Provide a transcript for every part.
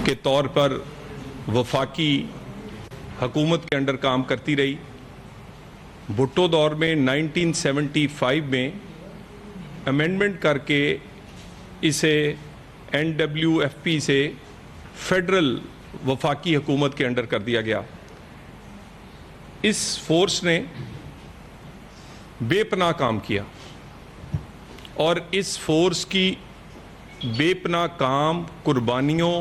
کے طور پر وفاقی حکومت کے انڈر کام کرتی رہی. بھٹو دور میں 1975 میں امینڈمنٹ کر کے اسے NWFP سے فیڈرل وفاقی حکومت کے انڈر کر دیا گیا. اس فورس نے بے پناہ کام کیا اور اس فورس کی بے پناہ کام، قربانیوں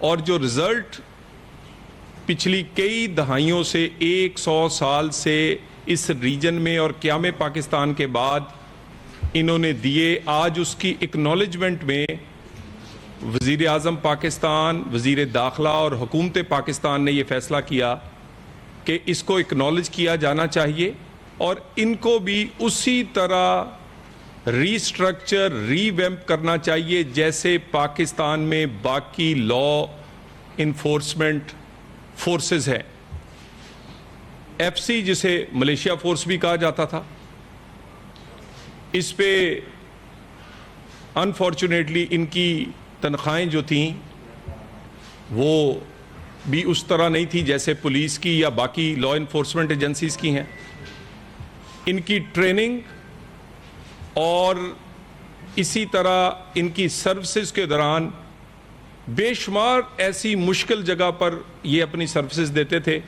اور جو رزلٹ پچھلی کئی دہائیوں سے 100 سال سے اس ریجن میں اور قیام پاکستان کے بعد انہوں نے دیے، آج اس کی اکنالجمنٹ میں وزیر اعظم پاکستان، وزیر داخلہ اور حکومت پاکستان نے یہ فیصلہ کیا کہ اس کو اکنالج کیا جانا چاہیے اور ان کو بھی اسی طرح ری سٹرکچر، ری ویمپ کرنا چاہیے جیسے پاکستان میں باقی لا انفورسمنٹ فورسز ہیں. FC جسے ملیشیا فورس بھی کہا جاتا تھا، اس پہ انفارچونیٹلی ان کی تنخواہیں جو تھیں وہ بھی اس طرح نہیں تھی جیسے پولیس کی یا باقی لا انفورسمنٹ ایجنسیز کی ہیں. ان کی ٹریننگ اور اسی طرح ان کی سروسز کے دوران بے شمار ایسی مشکل جگہ پر یہ اپنی سروسز دیتے تھے.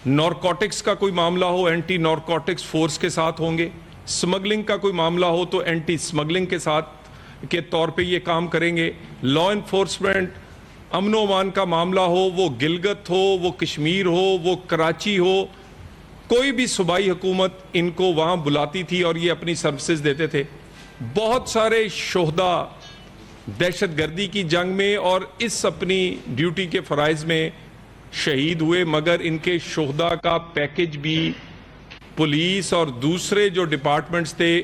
نارکوٹکس کا کوئی معاملہ ہو، اینٹی نارکوٹکس فورس کے ساتھ ہوں گے. سمگلنگ کا کوئی معاملہ ہو تو اینٹی سمگلنگ کے ساتھ کے طور پہ یہ کام کریں گے. لا انفورسمنٹ، امن و امان کا معاملہ ہو، وہ گلگت ہو، وہ کشمیر ہو، وہ کراچی ہو، کوئی بھی صوبائی حکومت ان کو وہاں بلاتی تھی اور یہ اپنی سروسز دیتے تھے. بہت سارے شہداء دہشت گردی کی جنگ میں اور اس اپنی ڈیوٹی کے فرائض میں شہید ہوئے، مگر ان کے شہداء کا پیکج بھی پولیس اور دوسرے جو ڈپارٹمنٹس تھے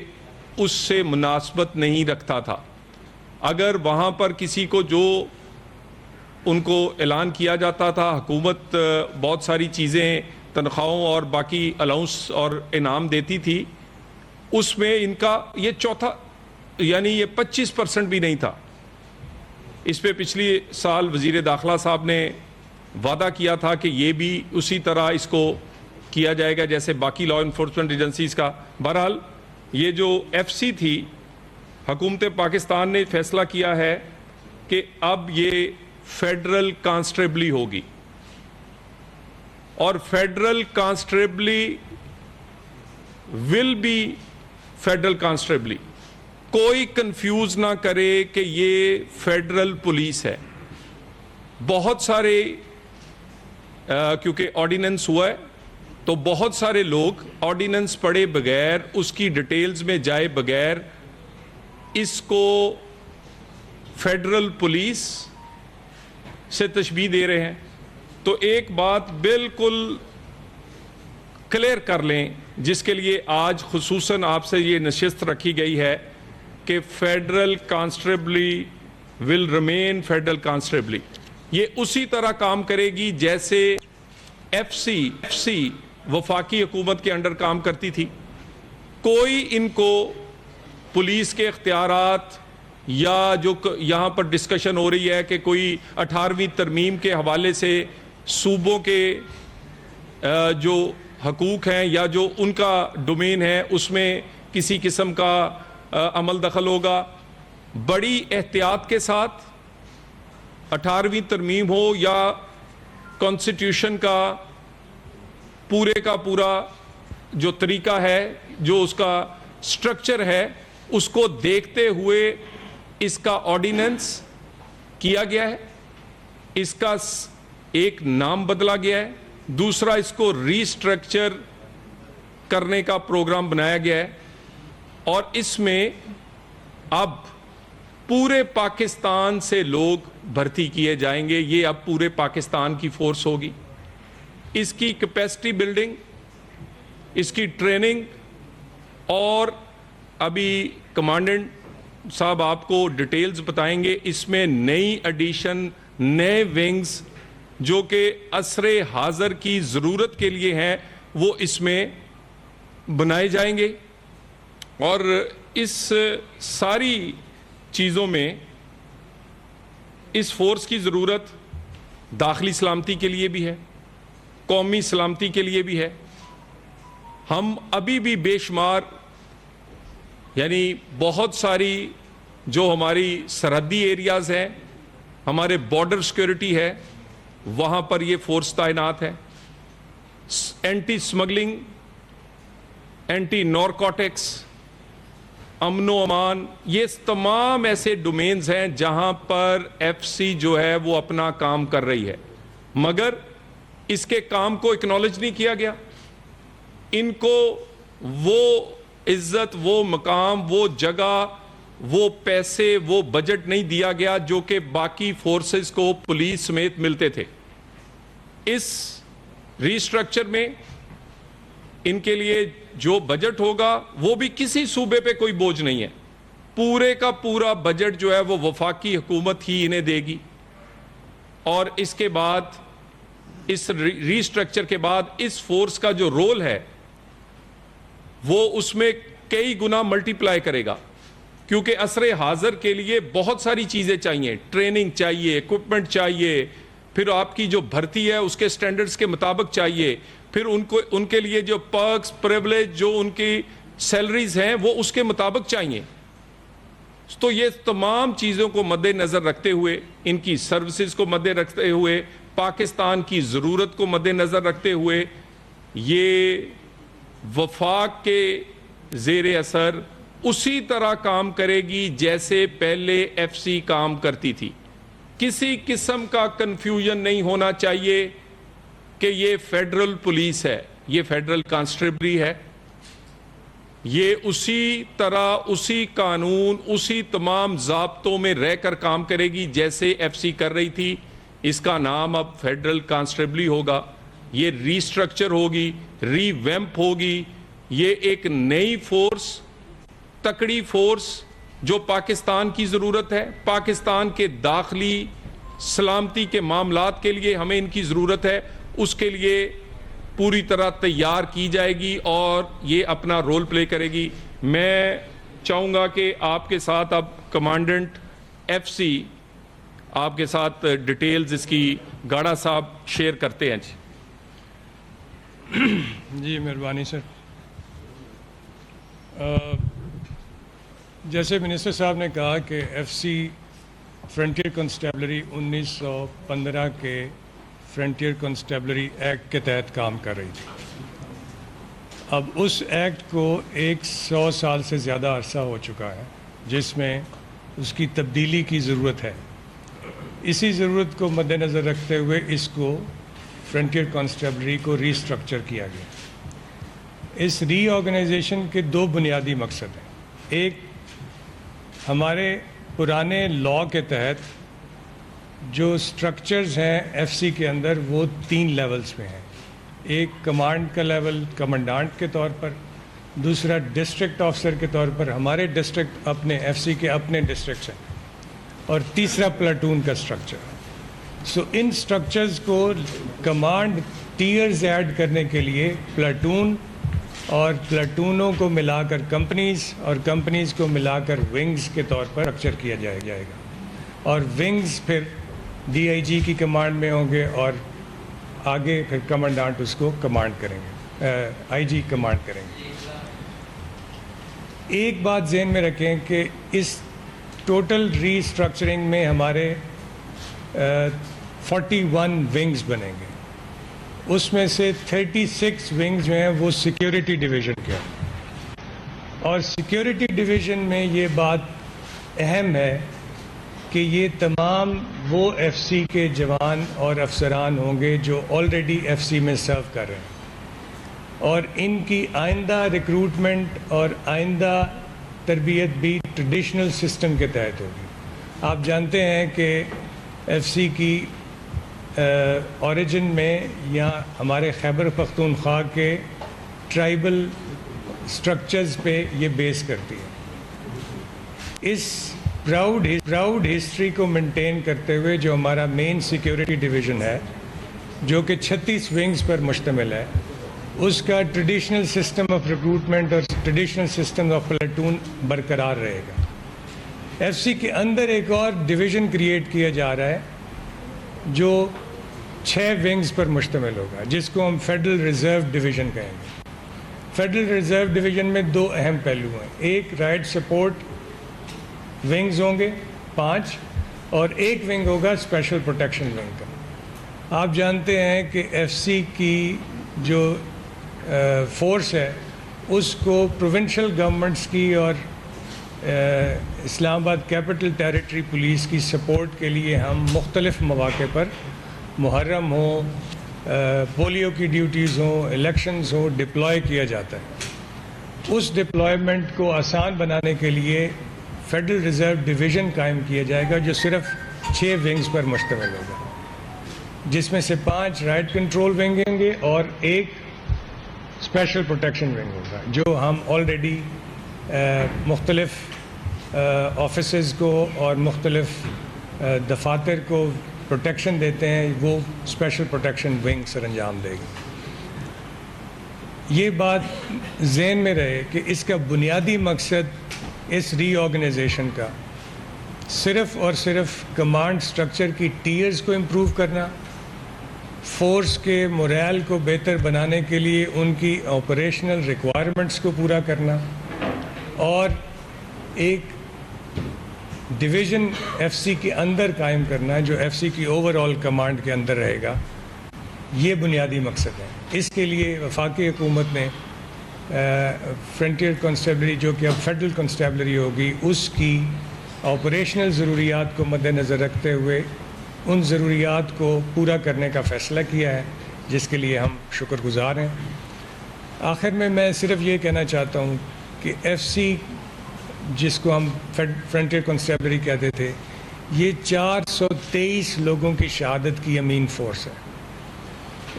اس سے مناسبت نہیں رکھتا تھا. اگر وہاں پر کسی کو جو ان کو اعلان کیا جاتا تھا، حکومت بہت ساری چیزیں، تنخواہوں اور باقی الاؤنس اور انعام دیتی تھی، اس میں ان کا یہ چوتھا یعنی یہ 25% بھی نہیں تھا. اس پہ پچھلی سال وزیر داخلہ صاحب نے وعدہ کیا تھا کہ یہ بھی اسی طرح اس کو کیا جائے گا جیسے باقی لا انفورسمنٹ ایجنسیز کا. بہرحال یہ جو FC تھی، حکومت پاکستان نے فیصلہ کیا ہے کہ اب یہ فیڈرل کانسٹیبلی ہوگی اور فیڈرل کانسٹیبلی ول بی فیڈرل کانسٹیبلی. کوئی کنفیوز نہ کرے کہ یہ فیڈرل پولیس ہے. بہت سارے کیونکہ آرڈیننس ہوا ہے تو بہت سارے لوگ آرڈیننس پڑھے بغیر، اس کی ڈیٹیلز میں جائے بغیر اس کو فیڈرل پولیس سے تشبیہ دے رہے ہیں. تو ایک بات بالکل کلیئر کر لیں جس کے لیے آج خصوصاً آپ سے یہ نشست رکھی گئی ہے کہ فیڈرل کانسٹیبلی ول ریمین فیڈرل کانسٹیبلی. یہ اسی طرح کام کرے گی جیسے FC وفاقی حکومت کے انڈر کام کرتی تھی. کوئی ان کو پولیس کے اختیارات یا جو یہاں پر ڈسکشن ہو رہی ہے کہ کوئی 18ویں ترمیم کے حوالے سے صوبوں کے جو حقوق ہیں یا جو ان کا ڈومین ہے اس میں کسی قسم کا عمل دخل ہوگا، بڑی احتیاط کے ساتھ 18ویں ترمیم ہو یا کانسٹیٹیوشن کا پورا جو طریقہ ہے، جو اس کا سٹرکچر ہے، اس کو دیکھتے ہوئے اس کا آرڈیننس کیا گیا ہے. اس کا ایک نام بدلا گیا ہے، دوسرا اس کو ری سٹرکچر کرنے کا پروگرام بنایا گیا ہے اور اس میں اب پورے پاکستان سے لوگ بھرتی کیے جائیں گے. یہ اب پورے پاکستان کی فورس ہوگی. اس کی کیپیسٹی بلڈنگ، اس کی ٹریننگ اور ابھی کمانڈنٹ صاحب آپ کو ڈیٹیلز بتائیں گے. اس میں نئی ایڈیشن، نئے ونگز جو کہ عصر حاضر کی ضرورت کے لیے ہیں وہ اس میں بنائے جائیں گے. اور اس ساری چیزوں میں اس فورس کی ضرورت داخلی سلامتی کے لیے بھی ہے، قومی سلامتی کے لیے بھی ہے. ہم ابھی بھی بے شمار یعنی بہت ساری جو ہماری سرحدی ایریاز ہیں، ہمارے بارڈر سیکورٹی ہے، وہاں پر یہ فورس تعینات ہے. اینٹی سمگلنگ، اینٹی نارکوٹکس، امن و امان، یہ تمام ایسے ڈومینز ہیں جہاں پر ایف سی جو ہے وہ اپنا کام کر رہی ہے، مگر اس کے کام کو اکنالج نہیں کیا گیا. ان کو وہ عزت، وہ مقام، وہ جگہ، وہ پیسے، وہ بجٹ نہیں دیا گیا جو کہ باقی فورسز کو پولیس سمیت ملتے تھے. اس ریسٹرکچر میں ان کے لیے جو بجٹ ہوگا وہ بھی کسی صوبے پہ کوئی بوجھ نہیں ہے، پورے کا پورا بجٹ جو ہے وہ وفاقی حکومت ہی انہیں دے گی. اور اس کے بعد، اس ریسٹرکچر کے بعد اس فورس کا جو رول ہے وہ اس میں کئی گنا ملٹی پلائی کرے گا، کیونکہ عصر حاضر کے لیے بہت ساری چیزیں چاہیے، ٹریننگ چاہیے، ایکوپمنٹ چاہیے، پھر آپ کی جو بھرتی ہے اس کے سٹینڈرز کے مطابق چاہیے، پھر ان کے لیے جو پرکس، پریولیج، جو ان کی سیلریز ہیں وہ اس کے مطابق چاہیے. تو یہ تمام چیزوں کو مد نظر رکھتے ہوئے، ان کی سروسز کو مد رکھتے ہوئے، پاکستان کی ضرورت کو مد نظر رکھتے ہوئے، یہ وفاق کے زیر اثر اسی طرح کام کرے گی جیسے پہلے ایف سی کام کرتی تھی. کسی قسم کا کنفیوژن نہیں ہونا چاہیے کہ یہ فیڈرل پولیس ہے، یہ فیڈرل کانسٹیبلری ہے. یہ اسی طرح، اسی قانون، اسی تمام ضابطوں میں رہ کر کام کرے گی جیسے ایف سی کر رہی تھی. اس کا نام اب فیڈرل کانسٹیبلری ہوگا. یہ ریسٹرکچر ہوگی، ری ویمپ ہوگی. یہ ایک نئی فورس، تکڑی فورس جو پاکستان کی ضرورت ہے. پاکستان کے داخلی سلامتی کے معاملات کے لیے ہمیں ان کی ضرورت ہے. اس کے لیے پوری طرح تیار کی جائے گی اور یہ اپنا رول پلے کرے گی. میں چاہوں گا کہ آپ کے ساتھ اب کمانڈنٹ ایف سی آپ کے ساتھ ڈیٹیلز اس کی گاڑا صاحب شیئر کرتے ہیں. جی مہربانی سر. جیسے منسٹر صاحب نے کہا کہ ایف سی فرنٹیئر کانسٹیبلری 1915 کے فرنٹیئر کانسٹیبلری ایکٹ کے تحت کام کر رہی تھی. اب اس ایکٹ کو 100 سال سے زیادہ عرصہ ہو چکا ہے جس میں اس کی تبدیلی کی ضرورت ہے. اسی ضرورت کو مد نظر رکھتے ہوئے اس کو فرنٹیئر کانسٹیبلری کو ری اسٹرکچر کیا گیا. اس ری آرگنائزیشن کے دو بنیادی مقصد ہیں. ایک، ہمارے پرانے لاء کے تحت جو سٹرکچرز ہیں ایف سی کے اندر وہ 3 لیولز میں ہیں. ایک کمانڈ کا لیول کمانڈانٹ کے طور پر، دوسرا ڈسٹرکٹ آفیسر کے طور پر، ہمارے ڈسٹرکٹ اپنے ایف سی کے اپنے ڈسٹرکٹس ہیں، اور تیسرا پلاٹون کا سٹرکچر. سو ان سٹرکچرز کو کمانڈ ٹیئرز ایڈ کرنے کے لیے پلاٹون اور پلاٹونوں کو ملا کر کمپنیز اور کمپنیز کو ملا کر ونگز کے طور پر اسٹرکچر کیا جائے گا. اور ونگز پھر ڈی آئی جی کی کمانڈ میں ہوں گے اور آگے پھر کمانڈانٹ اس کو کمانڈ کریں گے، آئی جی کمانڈ کریں گے. ایک بات ذہن میں رکھیں کہ اس ٹوٹل ری اسٹرکچرنگ میں ہمارے 41 ونگز بنیں گے. اس میں سے 36 ونگز جو ہیں وہ سیکیورٹی ڈویژن کے ہیں. اور سیکیورٹی ڈویژن میں یہ بات اہم ہے کہ یہ تمام وہ ایف سی کے جوان اور افسران ہوں گے جو آلریڈی ایف سی میں سرو کر رہے ہیں، اور ان کی آئندہ ریکروٹمنٹ اور آئندہ تربیت بھی ٹریڈیشنل سسٹم کے تحت ہوگی. آپ جانتے ہیں کہ ایف سی کی اوریجن میں یہاں ہمارے خیبر پختونخوا کے ٹرائبل سٹرکچرز پہ یہ بیس کرتی ہے. اس پراؤڈ ہسٹری کو مینٹین کرتے ہوئے جو ہمارا مین سیکیورٹی ڈویژن ہے جو کہ 36 ونگز پر مشتمل ہے، اس کا ٹریڈیشنل سسٹم آف ریکروٹمنٹ اور ٹریڈیشنل سسٹم آف پلاٹون برقرار رہے گا. ایف سی کے اندر ایک اور ڈویژن کریٹ کیا جا رہا ہے جو 6 ونگز پر مشتمل ہوگا، جس کو ہم فیڈرل ریزرو ڈویژن کہیں گے۔ فیڈرل ریزرو ڈویژن میں 2 اہم پہلو ہیں، ایک رائٹ سپورٹ ونگز ہوں گے 5 اور ایک ونگ ہوگا اسپیشل پروٹیکشن ونگ کا۔ آپ جانتے ہیں کہ ایف سی کی جو فورس ہے اس کو پروونشل گورنمنٹس کی اور اسلام آباد کیپٹل ٹیریٹری پولیس کی سپورٹ کے لیے ہم مختلف مواقع پر محرم ہو، پولیو کی ڈیوٹیز ہوں، الیکشنز ہوں، ڈپلوائے کیا جاتا ہے۔ اس ڈپلائمنٹ کو آسان بنانے کے لیے فیڈرل ریزرو ڈویژن قائم کیا جائے گا جو صرف 6 ونگز پر مشتمل ہوگا، جس میں سے 5 رائٹ کنٹرول ونگ ہوں گے اور ایک اسپیشل پروٹیکشن ونگ ہوگا، جو ہم آلریڈی مختلف آفیسز کو اور مختلف دفاتر کو پروٹیکشن دیتے ہیں، وہ اسپیشل پروٹیکشن ونگ سر انجام دے گی۔ یہ بات ذہن میں رہے کہ اس کا بنیادی مقصد اس ری آرگنائزیشن کا صرف اور صرف کمانڈ سٹرکچر کی ٹیئرز کو امپروو کرنا، فورس کے مورائل کو بہتر بنانے کے لیے ان کی آپریشنل ریکوائرمنٹس کو پورا کرنا، اور ایک ڈویژن ایف سی کے اندر قائم کرنا جو ایف سی کی اوور آل کمانڈ کے اندر رہے گا۔ یہ بنیادی مقصد ہے۔ اس کے لیے وفاقی حکومت نے فرنٹیئر کانسٹیبلری، جو کہ اب فیڈرل کانسٹیبلری ہوگی، اس کی آپریشنل ضروریات کو مد نظر رکھتے ہوئے ان ضروریات کو پورا کرنے کا فیصلہ کیا ہے، جس کے لیے ہم شکر گزار ہیں۔ آخر میں صرف یہ کہنا چاہتا ہوں کہ ایف سی، جس کو ہم فرنٹیئر کانسٹیبلری کہتے تھے، یہ 423 لوگوں کی شہادت کی امین فورس ہے۔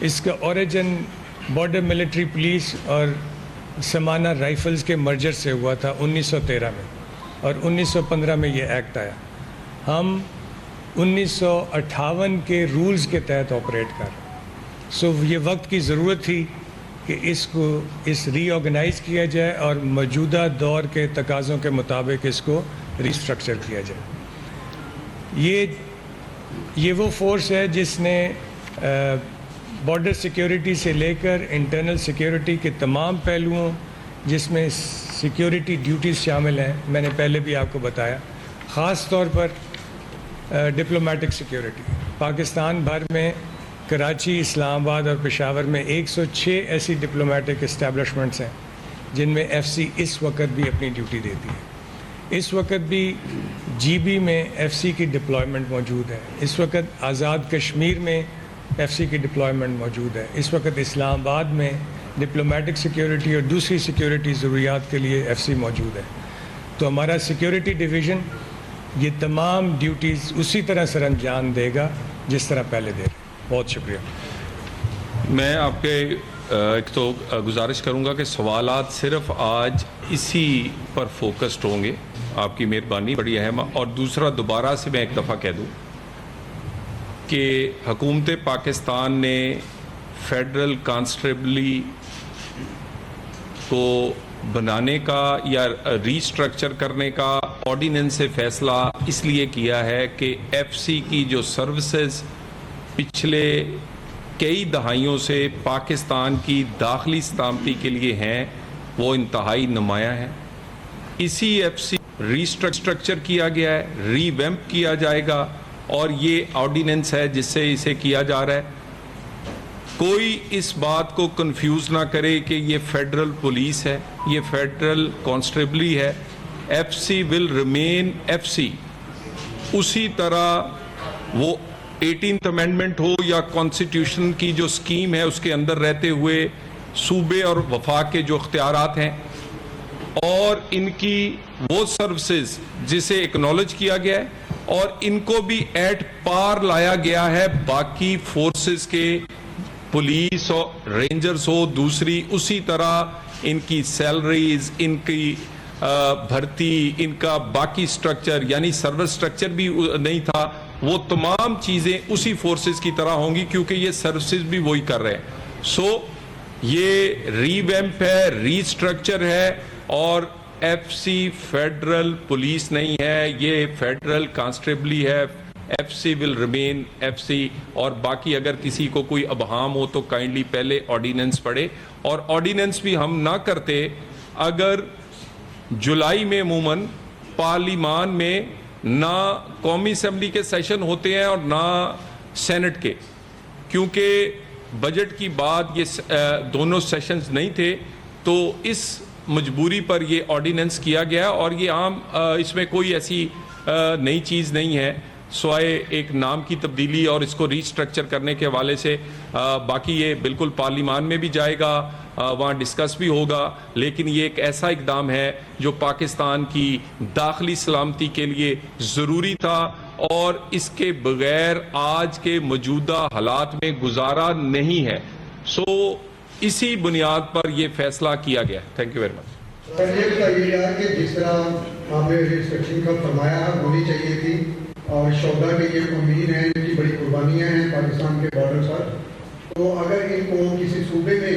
اس کا اوریجن بارڈر ملٹری پولیس اور سمانہ رائفلز کے مرجر سے ہوا تھا 1913 میں، اور 1915 میں یہ ایکٹ آیا۔ ہم 1958 کے رولز کے تحت آپریٹ کر رہے ہیں، سو یہ وقت کی ضرورت تھی کہ اس کو ری آرگنائز کیا جائے اور موجودہ دور کے تقاضوں کے مطابق اس کو ری اسٹرکچر کیا جائے۔ یہ وہ فورس ہے جس نے بارڈر سیکیورٹی سے لے کر انٹرنل سیکیورٹی کے تمام پہلوؤں، جس میں سیکیورٹی ڈیوٹیز شامل ہیں، میں نے پہلے بھی آپ کو بتایا، خاص طور پر ڈپلومیٹک سیکیورٹی۔ پاکستان بھر میں کراچی، اسلام آباد اور پشاور میں 106 ایسی ڈپلومیٹک اسٹیبلشمنٹس ہیں جن میں ایف سی اس وقت بھی اپنی ڈیوٹی دیتی ہے۔ اس وقت بھی جی بی میں ایف سی کی ڈپلائمنٹ موجود ہے، اس وقت آزاد کشمیر میں ایف سی کی ڈپلائمنٹ موجود ہے، اس وقت اسلام آباد میں ڈپلومیٹک سیکیورٹی اور دوسری سیکیورٹی ضروریات کے لیے ایف سی موجود ہے۔ تو ہمارا سیکیورٹی ڈویژن یہ تمام ڈیوٹیز اسی طرح سر انجام دے گا جس طرح پہلے دے رہے۔ بہت شکریہ۔ میں آپ کے ایک تو گزارش کروں گا کہ سوالات صرف آج اسی پر فوکسڈ ہوں گے، آپ کی مہربانی بڑی اہم۔ اور دوسرا، دوبارہ سے میں ایک دفعہ کہہ دوں کہ حکومت پاکستان نے فیڈرل کانسٹیبلری کو بنانے کا یا ری اسٹرکچر کرنے کا آرڈیننس سے فیصلہ اس لیے کیا ہے کہ ایف سی کی جو سروسز پچھلے کئی دہائیوں سے پاکستان کی داخلی سلامتی کے لیے ہیں، وہ انتہائی نمایاں ہیں۔ اسی ایف سی ری اسٹرکچر کیا گیا ہے، ری ویمپ کیا جائے گا، اور یہ آرڈیننس ہے جس سے اسے کیا جا رہا ہے۔ کوئی اس بات کو کنفیوز نہ کرے کہ یہ فیڈرل پولیس ہے، یہ فیڈرل کانسٹیبلری ہے۔ F C will remain F C, اسی طرح وہ 18th امینڈمنٹ ہو یا کانسٹیٹیوشن کی جو سکیم ہے اس کے اندر رہتے ہوئے صوبے اور وفاق کے جو اختیارات ہیں، اور ان کی وہ سروسز جسے ایکنالج کیا گیا ہے، اور ان کو بھی ایٹ پار لایا گیا ہے باقی فورسز کے، پولیس ہو، رینجرز ہو، دوسری اسی طرح ان کی سیلریز، ان کی بھرتی، ان کا باقی سٹرکچر، یعنی سروس سٹرکچر بھی نہیں تھا، وہ تمام چیزیں اسی فورسز کی طرح ہوں گی کیونکہ یہ سروسز بھی وہی کر رہے ہیں۔ سو یہ ری ویمپ ہے، ری سٹرکچر ہے، اور ایف سی فیڈرل پولیس نہیں ہے, یہ فیڈرل کانسٹیبلی ہے. F C will remain F C. اور باقی اگر کسی کو کوئی ابہام ہو تو کائنڈلی پہلے آرڈیننس پڑھے, اور آرڈیننس بھی ہم نہ کرتے اگر جولائی میں عموماً پارلیمان میں نہ قومی اسمبلی کے سیشن ہوتے ہیں اور نہ سینٹ کے, کیونکہ بجٹ کی بعد یہ دونوں سیشنز نہیں تھے, تو اس مجبوری پر یہ آرڈیننس کیا گیا. اور یہ عام اس میں کوئی ایسی نئی چیز نہیں ہے سوائے ایک نام کی تبدیلی اور اس کو ریسٹرکچر کرنے کے حوالے سے. باقی یہ بالکل پارلیمان میں بھی جائے گا, وہاں ڈسکس بھی ہوگا, لیکن یہ ایک ایسا اقدام ہے جو پاکستان کی داخلی سلامتی کے لیے ضروری تھا, اور اس کے بغیر آج کے موجودہ حالات میں گزارا نہیں ہے. سو اسی بنیاد پر یہ فیصلہ کیا گیا. Thank you very much. Sir یہ بتائیے گا کہ جس طرح آپ نے ریسٹرکشن کا فرمایا ہونی چاہیے تھی, اور شہدا کے یہ امین ہیں, ان کی بڑی قربانیاں ہیں پاکستان کے بارڈر پر, تو اگر ان کو کسی صوبے میں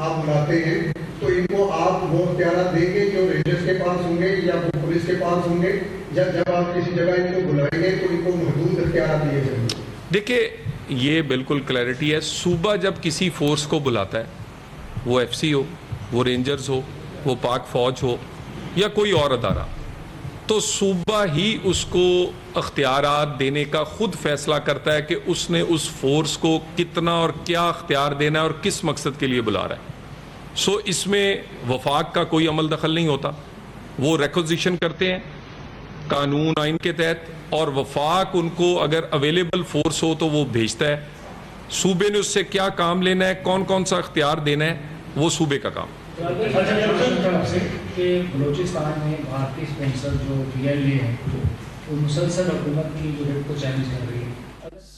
آپ بلاتے ہیں تو ان کو آپ وہ اختیارات دیں گے جو رینجرز کے پاس ہوں گے یا وہ پولیس کے پاس ہوں گے, جب آپ کسی جگہ ان کو بلائیں گے تو ان کو محدود اختیارات دیے جائیں گے؟ دیکھیں یہ بالکل کلیئرٹی ہے. صوبہ جب کسی فورس کو بلاتا ہے, وہ ایف سی ہو, وہ رینجرز ہو, وہ پاک فوج ہو یا کوئی اور ادارہ, تو صوبہ ہی اس کو اختیارات دینے کا خود فیصلہ کرتا ہے کہ اس نے اس فورس کو کتنا اور کیا اختیار دینا ہے اور کس مقصد کے لیے بلا رہا ہے. سو اس میں وفاق کا کوئی عمل دخل نہیں ہوتا. وہ ریکوزیشن کرتے ہیں قانون آئین کے تحت, اور وفاق ان کو اگر اویلیبل فورس ہو تو وہ بھیجتا ہے. صوبے نے اس سے کیا کام لینا ہے, کون کون سا اختیار دینا ہے, وہ صوبے کا کام. کہ بلوچستان میں بھارتی اسپانسر جو پی ایل اے ہیں وہ مسلسل حکومت کی جو ریٹ کو چیلنج کر رہی ہے,